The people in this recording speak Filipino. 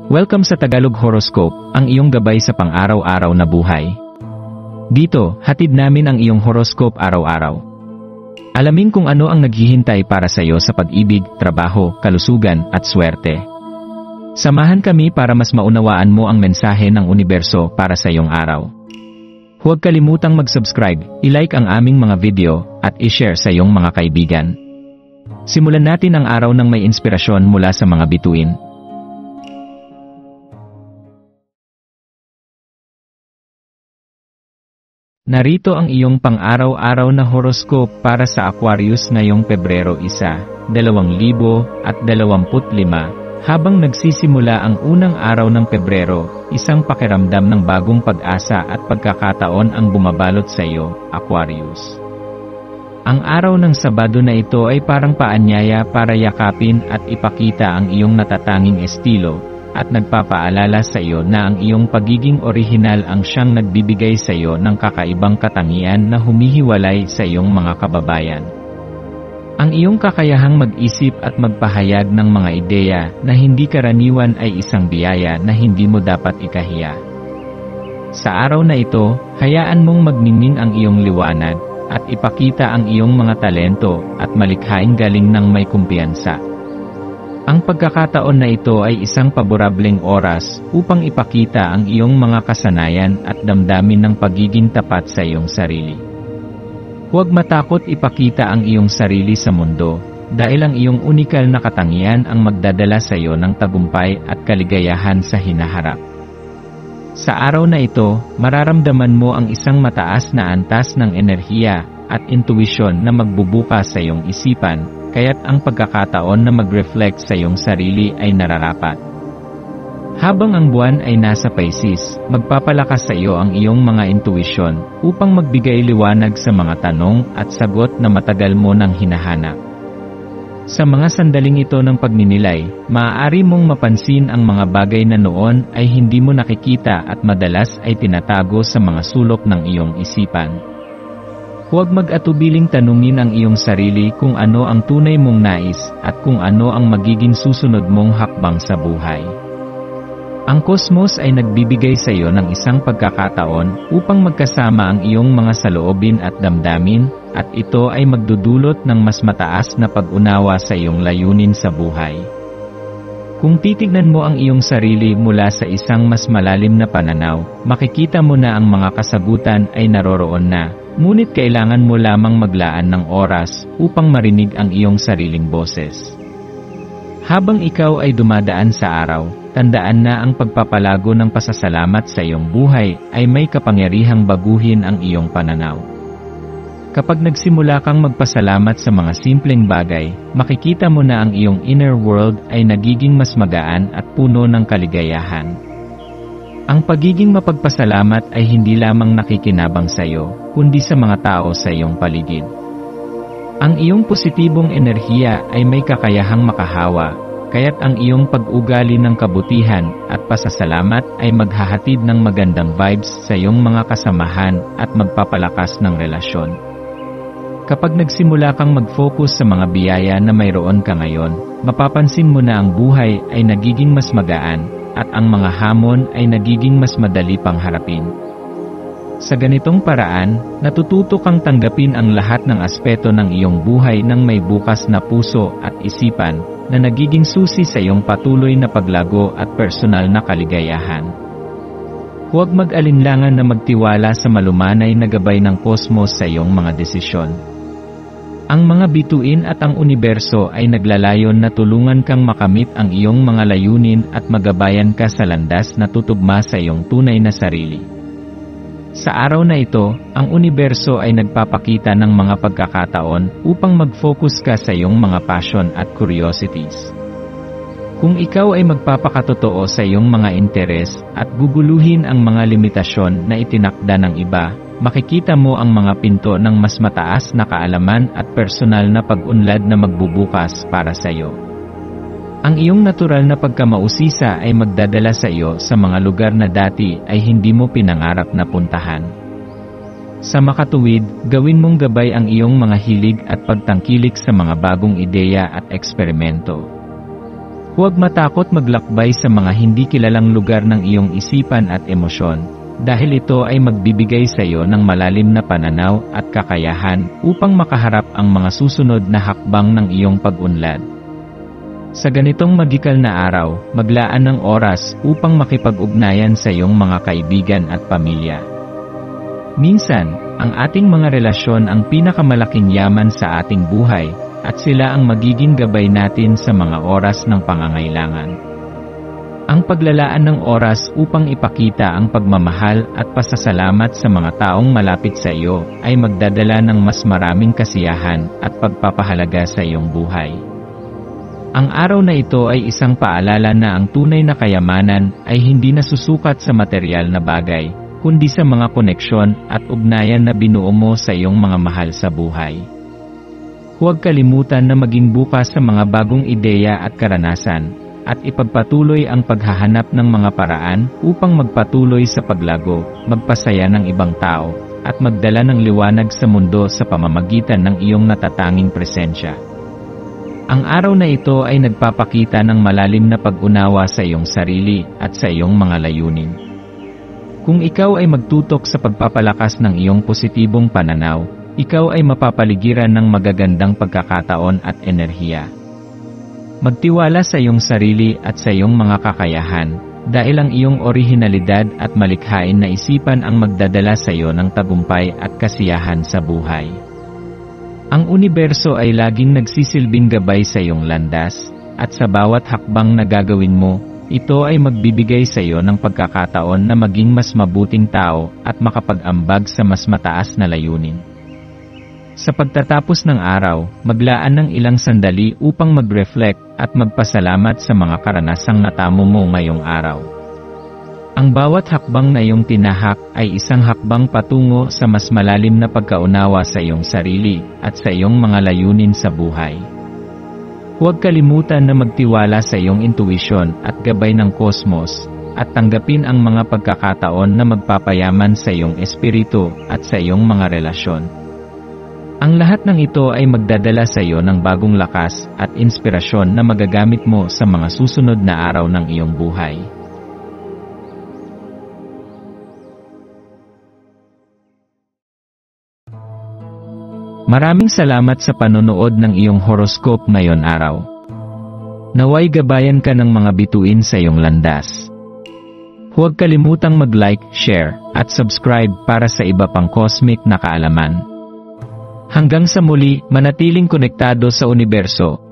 Welcome sa Tagalog Horoscope, ang iyong gabay sa pang-araw-araw na buhay. Dito, hatid namin ang iyong horoscope araw-araw. Alamin kung ano ang naghihintay para sa iyo sa pag-ibig, trabaho, kalusugan, at swerte. Samahan kami para mas maunawaan mo ang mensahe ng universo para sa iyong araw. Huwag kalimutang mag-subscribe, i-like ang aming mga video, at i-share sa iyong mga kaibigan. Simulan natin ang araw ng may inspirasyon mula sa mga bituin. Narito ang iyong pang-araw-araw na horoscope para sa Aquarius ngayong Pebrero 1, 2025, habang nagsisimula ang unang araw ng Pebrero, isang pakiramdam ng bagong pag-asa at pagkakataon ang bumabalot sa iyo, Aquarius. Ang araw ng Sabado na ito ay parang paanyaya para yakapin at ipakita ang iyong natatanging estilo, at nagpapaalala sa iyo na ang iyong pagiging orihinal ang siyang nagbibigay sa iyo ng kakaibang katangian na humihiwalay sa iyong mga kababayan. Ang iyong kakayahang mag-isip at magpahayag ng mga ideya na hindi karaniwan ay isang biyaya na hindi mo dapat ikahiya. Sa araw na ito, hayaan mong magningning ang iyong liwanag, at ipakita ang iyong mga talento at malikhaing galing ng may kumpiyansa. Ang pagkakataon na ito ay isang paborableng oras upang ipakita ang iyong mga kasanayan at damdamin ng pagiging tapat sa iyong sarili. Huwag matakot ipakita ang iyong sarili sa mundo, dahil ang iyong unikal na katangian ang magdadala sa iyo ng tagumpay at kaligayahan sa hinaharap. Sa araw na ito, mararamdaman mo ang isang mataas na antas ng enerhiya at intuwisyon na magbubukas sa iyong isipan, kaya't ang pagkakataon na mag-reflect sa iyong sarili ay nararapat. Habang ang buwan ay nasa Pisces, magpapalakas sa iyo ang iyong mga intuwisyon upang magbigay liwanag sa mga tanong at sagot na matagal mo nang hinahanap. Sa mga sandaling ito ng pagninilay, maaari mong mapansin ang mga bagay na noon ay hindi mo nakikita at madalas ay tinatago sa mga sulok ng iyong isipan. Huwag mag-atubiling tanungin ang iyong sarili kung ano ang tunay mong nais at kung ano ang magiging susunod mong hakbang sa buhay. Ang kosmos ay nagbibigay sa iyo ng isang pagkakataon upang magkasama ang iyong mga saloobin at damdamin, at ito ay magdudulot ng mas mataas na pag-unawa sa iyong layunin sa buhay. Kung titignan mo ang iyong sarili mula sa isang mas malalim na pananaw, makikita mo na ang mga kasagutan ay naroroon na, ngunit kailangan mo lamang maglaan ng oras upang marinig ang iyong sariling boses. Habang ikaw ay dumadaan sa araw, tandaan na ang pagpapalago ng pasasalamat sa iyong buhay ay may kapangyarihang baguhin ang iyong pananaw. Kapag nagsimula kang magpasalamat sa mga simpleng bagay, makikita mo na ang iyong inner world ay nagiging mas magaan at puno ng kaligayahan. Ang pagiging mapagpasalamat ay hindi lamang nakikinabang sa iyo, kundi sa mga tao sa iyong paligid. Ang iyong positibong enerhiya ay may kakayahang makahawa, kaya't ang iyong pag-ugali ng kabutihan at pasasalamat ay maghahatid ng magandang vibes sa iyong mga kasamahan at magpapalakas ng relasyon. Kapag nagsimula kang mag-focus sa mga biyaya na mayroon ka ngayon, mapapansin mo na ang buhay ay nagiging mas magaan, at ang mga hamon ay nagiging mas madali pang harapin. Sa ganitong paraan, natututo kang tanggapin ang lahat ng aspeto ng iyong buhay ng may bukas na puso at isipan, na nagiging susi sa iyong patuloy na paglago at personal na kaligayahan. Huwag mag-alinlangan na magtiwala sa malumanay na gabay ng kosmos sa iyong mga desisyon. Ang mga bituin at ang universo ay naglalayon na tulungan kang makamit ang iyong mga layunin at magabayan ka sa landas na tutugma sa iyong tunay na sarili. Sa araw na ito, ang universo ay nagpapakita ng mga pagkakataon upang mag-focus ka sa iyong mga passion at curiosities. Kung ikaw ay magpapakatotoo sa iyong mga interes at guguluhin ang mga limitasyon na itinakda ng iba, makikita mo ang mga pinto ng mas mataas na kaalaman at personal na pag-unlad na magbubukas para sa iyo. Ang iyong natural na pagkamausisa ay magdadala sa iyo sa mga lugar na dati ay hindi mo pinangarap na puntahan. Sa makatuwid, gawin mong gabay ang iyong mga hilig at pagtangkilik sa mga bagong ideya at eksperimento. Huwag matakot maglakbay sa mga hindi kilalang lugar ng iyong isipan at emosyon, dahil ito ay magbibigay sa iyo ng malalim na pananaw at kakayahan upang makaharap ang mga susunod na hakbang ng iyong pag-unlad. Sa ganitong magikal na araw, maglaan ng oras upang makipag-ugnayan sa iyong mga kaibigan at pamilya. Minsan, ang ating mga relasyon ang pinakamalaking yaman sa ating buhay, at sila ang magiging gabay natin sa mga oras ng pangangailangan. Ang paglalaan ng oras upang ipakita ang pagmamahal at pasasalamat sa mga taong malapit sa iyo ay magdadala ng mas maraming kasiyahan at pagpapahalaga sa iyong buhay. Ang araw na ito ay isang paalala na ang tunay na kayamanan ay hindi nasusukat sa material na bagay, kundi sa mga koneksyon at ugnayan na binuo mo sa iyong mga mahal sa buhay. Huwag kalimutan na maging bukas sa mga bagong ideya at karanasan, at ipagpatuloy ang paghahanap ng mga paraan upang magpatuloy sa paglago, magpasaya ng ibang tao, at magdala ng liwanag sa mundo sa pamamagitan ng iyong natatanging presensya. Ang araw na ito ay nagpapakita ng malalim na pag-unawa sa iyong sarili at sa iyong mga layunin. Kung ikaw ay magtutok sa pagpapalakas ng iyong positibong pananaw, ikaw ay mapapaligiran ng magagandang pagkakataon at enerhiya. Magtiwala sa iyong sarili at sa iyong mga kakayahan, dahil ang iyong orihinalidad at malikhain na isipan ang magdadala sa iyo ng tagumpay at kasiyahan sa buhay. Ang universo ay laging nagsisilbing gabay sa iyong landas, at sa bawat hakbang na gagawin mo, ito ay magbibigay sa iyo ng pagkakataon na maging mas mabuting tao at makapag-ambag sa mas mataas na layunin. Sa pagtatapos ng araw, maglaan ng ilang sandali upang mag-reflect at magpasalamat sa mga karanasang natamo mo ngayong araw. Ang bawat hakbang na iyong tinahak ay isang hakbang patungo sa mas malalim na pagkaunawa sa iyong sarili at sa iyong mga layunin sa buhay. Huwag kalimutan na magtiwala sa iyong intuisyon at gabay ng kosmos, at tanggapin ang mga pagkakataon na magpapayaman sa iyong espiritu at sa iyong mga relasyon. Ang lahat ng ito ay magdadala sa iyo ng bagong lakas at inspirasyon na magagamit mo sa mga susunod na araw ng iyong buhay. Maraming salamat sa panonood ng iyong horoscope ngayon araw. Naway gabayan ka ng mga bituin sa iyong landas. Huwag kalimutang mag-like, share, at subscribe para sa iba pang cosmic na kaalaman. Hanggang sa muli, manatiling konektado sa universo